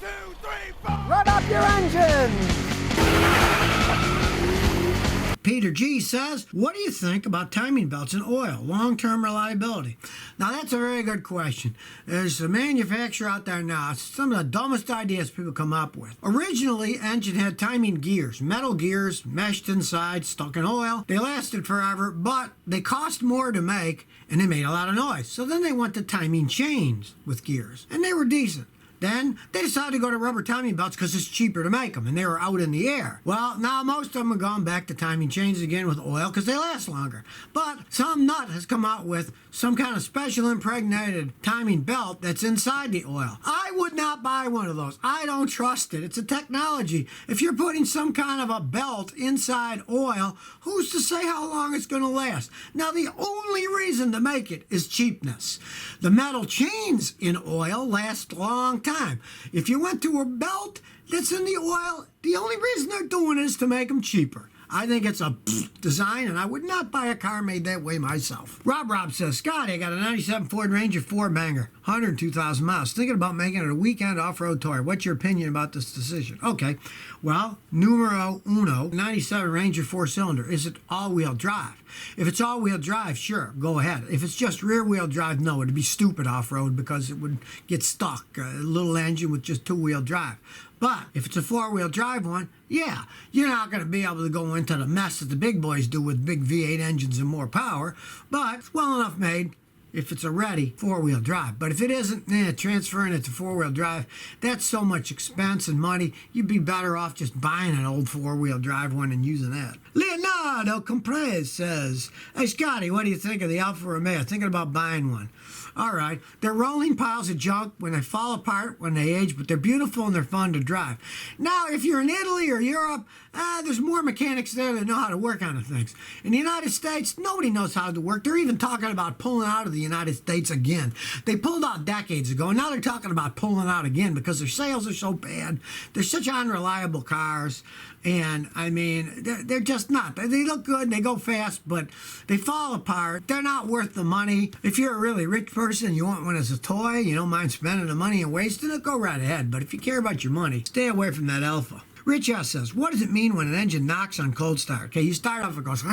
2, 3, 4. Rev up your engines! Peter G says, what do you think about timing belts and oil, long-term reliability? Now, that's a very good question. There's a manufacturer out there now, it's some of the dumbest ideas people come up with. Originally, engine had timing gears, metal gears, meshed inside, stuck in oil. They lasted forever, but they cost more to make, and they made a lot of noise. So then they went to timing chains with gears, and they were decent. Then they decided to go to rubber timing belts because it's cheaper to make them, and they were out in the air. Well, now most of them have gone back to timing chains again with oil because they last longer. But some nut has come out with some kind of special impregnated timing belt that's inside the oil. I would not buy one of those. I don't trust it. It's a technology. If you're putting some kind of a belt inside oil, who's to say how long it's going to last? Now, the only reason to make it is cheapness. The metal chains in oil last a long time. If you went to a belt that's in the oil, the only reason they're doing it is to make them cheaper. I think it's a design, and I would not buy a car made that way myself. Rob says, Scotty, I got a 97 Ford Ranger 4-banger, 102,000 miles. Thinking about making it a weekend off-road tour. What's your opinion about this decision? Okay, well, numero uno, 97 Ranger 4-cylinder. Is it all-wheel drive? If it's all-wheel drive, sure, go ahead. If it's just rear-wheel drive, no, it'd be stupid off-road because it would get stuck. A little engine with just two-wheel drive. But if it's a four-wheel drive one, yeah, you're not going to be able to go into the mess that the big boys do with big V8 engines and more power, but it's well enough made if it's a ready four-wheel drive. But if it isn't, transferring it to four-wheel drive, that's so much expense and money, you'd be better off just buying an old four-wheel drive one and using that. Leonardo Comprez says, hey, Scotty, what do you think of the Alfa Romeo? Thinking about buying one. All right, they're rolling piles of junk when they fall apart, when they age, but they're beautiful and they're fun to drive. Now, if you're in Italy or Europe, there's more mechanics there that know how to work on the things. In the United States, nobody knows how to work. They're even talking about pulling out of the United States again. They pulled out decades ago, and now they're talking about pulling out again because their sales are so bad. They're such unreliable cars, and, I mean, they're just not. They look good, they go fast, but they fall apart. They're not worth the money. If you're a really rich person, you want one as a toy, you don't mind spending the money and wasting it, go right ahead. But if you care about your money, stay away from that Alfa. Rich S says, what does it mean when an engine knocks on cold start? Okay, you start off, it goes,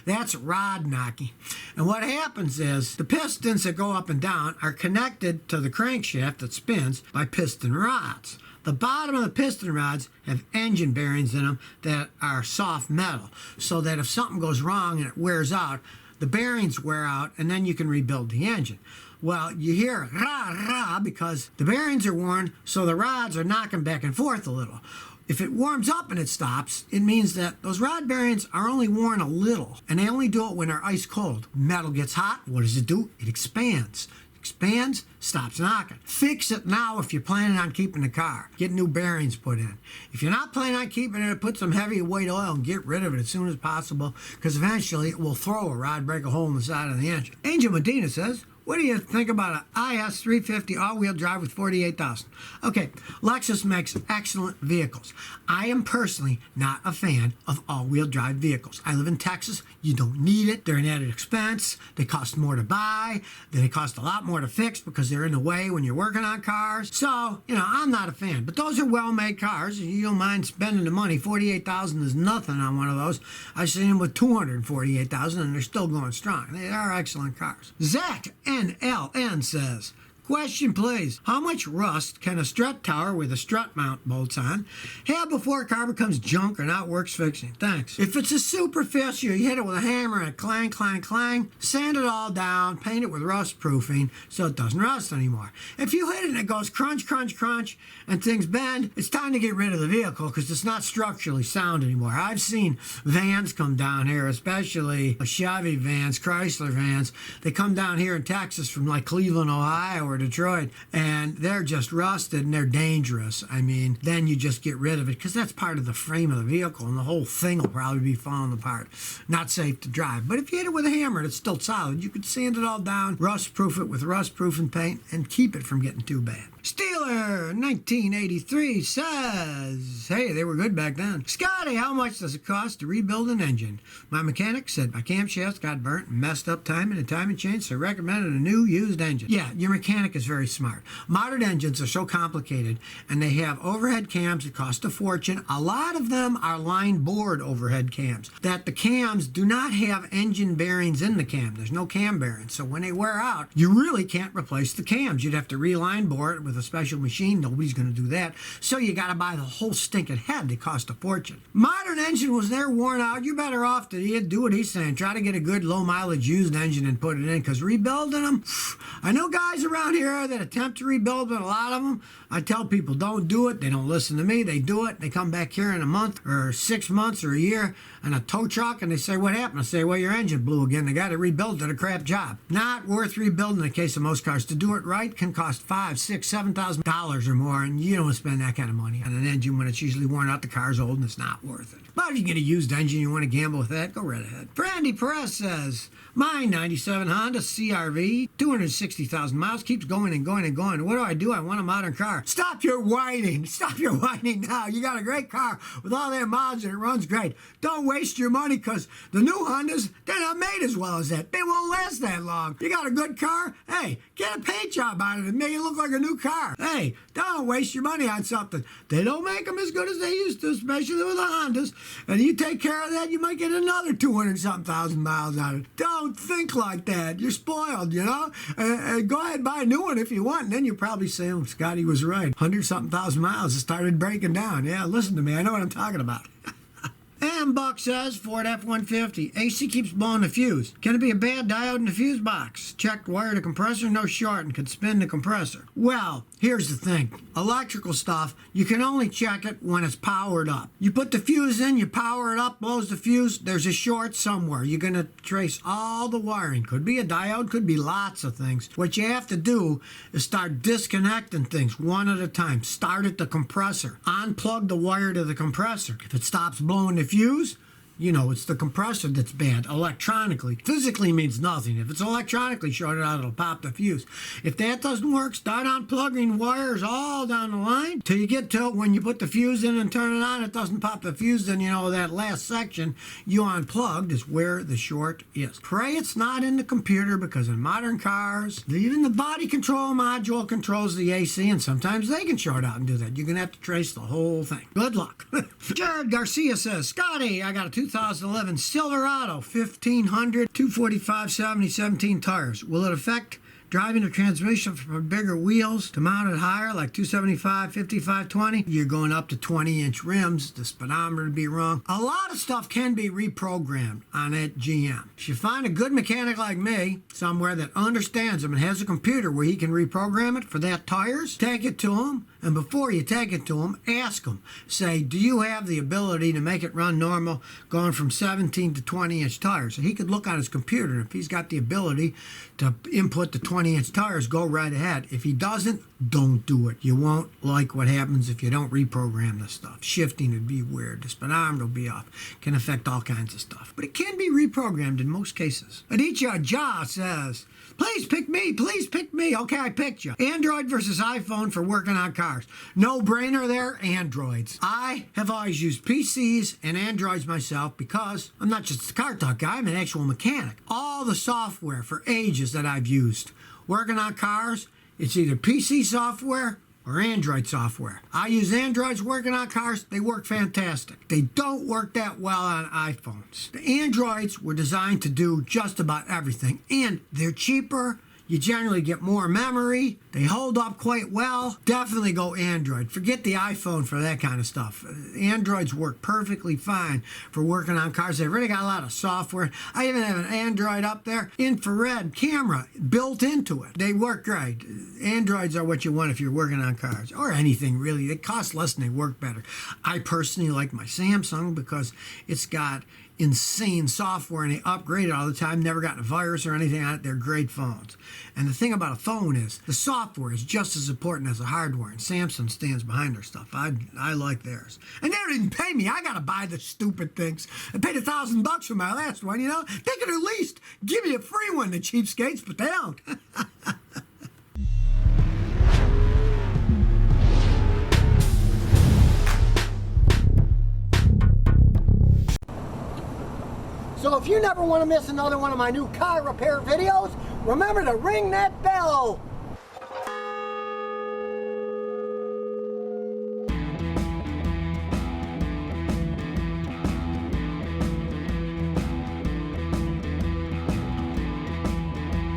that's rod knocking. And what happens is the pistons that go up and down are connected to the crankshaft that spins by piston rods. The bottom of the piston rods have engine bearings in them that are soft metal, so that if something goes wrong and it wears out, the bearings wear out, and then you can rebuild the engine. Well, you hear rah because the bearings are worn, so the rods are knocking back and forth a little. If it warms up and it stops, it means that those rod bearings are only worn a little, and they only do it when they're ice cold. Metal gets hot, what does it do? It expands. Expands, stops knocking. Fix it now if you're planning on keeping the car. Get new bearings put in. If you're not planning on keeping it, put some heavyweight oil and get rid of it as soon as possible, because eventually it will throw a rod, break a hole in the side of the engine. Angel Medina says, what do you think about an IS 350 all-wheel drive with 48,000? Okay, Lexus makes excellent vehicles. I am personally not a fan of all-wheel drive vehicles. I live in Texas. You don't need it. They're an added expense. They cost more to buy. They cost a lot more to fix because they're in the way when you're working on cars. So, I'm not a fan. But those are well-made cars. You don't mind spending the money. 48,000 is nothing on one of those. I've seen them with 248,000 and they're still going strong. They are excellent cars. Zach NLN says, question please, how much rust can a strut tower with a strut mount bolts on have before a car becomes junk or not works fixing? Thanks. If it's a superficial, you hit it with a hammer and a clang, clang, clang, sand it all down, paint it with rust proofing so it doesn't rust anymore. If you hit it and it goes crunch, crunch, crunch, and things bend, it's time to get rid of the vehicle because it's not structurally sound anymore. I've seen vans come down here, especially Chevy vans, Chrysler vans. They come down here in Texas from like Cleveland, Ohio, or Detroit, and they're just rusted and they're dangerous. I mean, then you just get rid of it because that's part of the frame of the vehicle and the whole thing will probably be falling apart. Not safe to drive. But if you hit it with a hammer and it's still solid, you could sand it all down, rust proof it with rust proofing paint, and keep it from getting too bad. Steeler 1983 says, hey, they were good back then. Scotty, how much does it cost to rebuild an engine? My mechanic said my camshafts got burnt and messed up timing and timing chain, so recommended a new used engine. Yeah, your mechanic is very smart. Modern engines are so complicated, and they have overhead cams that cost a fortune. A lot of them are line board overhead cams, that the cams do not have engine bearings in the cam. There's no cam bearings, so when they wear out, you really can't replace the cams. You'd have to reline board it with a special machine. Nobody's going to do that, so you got to buy the whole stinking head. They cost a fortune. Modern engine was there worn out. You're better off to do what he's saying. Try to get a good low mileage used engine and put it in, because rebuilding them, I know guys around here that attempt to rebuild, but a lot of them, I tell people, don't do it. They don't listen to me. They do it. They come back here in a month or 6 months or a year in a tow truck, and they say, what happened? I say, well, your engine blew again. They got to rebuild. Did a crap job. Not worth rebuilding in the case of most cars. To do it right can cost $5,000, $6,000, $7,000 or more, and you don't spend that kind of money on an engine when it's usually worn out. The car's old, and it's not worth it. But if you get a used engine, you want to gamble with that, go right ahead. Brandy Perez says, my 97 Honda CR-V, 260,000 miles, keeps going and going and going. What do? I want a modern car. Stop your whining. Stop your whining now. You got a great car with all that miles and it runs great. Don't waste your money, because the new Hondas, they're not made as well as that. They won't last that long. You got a good car? Hey, get a paint job on it and make it look like a new car. Hey, don't waste your money on something. They don't make them as good as they used to, especially with the Hondas. And you take care of that, you might get another 200-something thousand miles out of it. Don't think like that. You're spoiled, you know? Go ahead and buy a new one if you want, and then you'll probably say, oh, Scotty was right. 100-something thousand miles, it started breaking down. Yeah, listen to me. I know what I'm talking about. And Buck says, Ford F-150, AC keeps blowing the fuse. Can it be a bad diode in the fuse box? Checked wire to compressor, no short, and could spin the compressor. Well, here's the thing. Electrical stuff, you can only check it when it's powered up. You put the fuse in, you power it up, blows the fuse, there's a short somewhere. You're going to trace all the wiring. Could be a diode, could be lots of things. What you have to do is start disconnecting things one at a time. Start at the compressor. Unplug the wire to the compressor. If it stops blowing the fuse, you know, it's the compressor that's bad electronically. Physically means nothing. If it's electronically shorted out, it'll pop the fuse. If that doesn't work, start unplugging wires all down the line till you get to when you put the fuse in and turn it on, it doesn't pop the fuse. Then, you know, that last section you unplugged is where the short is. Pray it's not in the computer, because in modern cars, even the body control module controls the AC, and sometimes they can short out and do that. You're going to have to trace the whole thing. Good luck. Jared Garcia says, Scotty, I got a 2011 Silverado 1500 245 70 17 tires. Will it affect driving a transmission from bigger wheels to mount it higher, like 275, 55, 20? You're going up to 20-inch rims. The speedometer would be wrong. A lot of stuff can be reprogrammed on that GM. If you find a good mechanic like me somewhere that understands them and has a computer where he can reprogram it for that tires, take it to him. And before you take it to him, ask him. Say, do you have the ability to make it run normal going from 17 to 20-inch tires? And he could look on his computer, and if he's got the ability to input the 20-inch tires, go right ahead. If he doesn't, don't do it. You won't like what happens if you don't reprogram this stuff. Shifting would be weird. The speedometer will be off. Can affect all kinds of stuff. But it can be reprogrammed in most cases. Aditya Jha says, please pick me. Please pick me. Okay, I picked you. Android versus iPhone for working on cars. No brainer there, Androids. I have always used PCs and Androids myself because I'm not just a car talk guy, I'm an actual mechanic. All the software for ages that I've used working on cars, it's either PC software or Android software. I use Androids working on cars. They work fantastic. They don't work that well on iPhones. The Androids were designed to do just about everything, and they're cheaper. You generally get more memory. They hold up quite well. Definitely go Android. Forget the iPhone for that kind of stuff. Androids work perfectly fine for working on cars. They've really got a lot of software. I even have an Android up there. Infrared camera built into it. They work great. Androids are what you want if you're working on cars. Or anything, really. They cost less and they work better. I personally like my Samsung because it's got insane software and they upgrade it all the time. Never gotten a virus or anything on it. They're great phones. And the thing about a phone is the software is just as important as the hardware, and Samsung stands behind their stuff. I like theirs. And they don't even pay me. I gotta buy the stupid things. I paid $1,000 for my last one, you know? They could at least give me a free one, the cheapskates, but they don't. if you never want to miss another one of my new car repair videos, remember to ring that bell.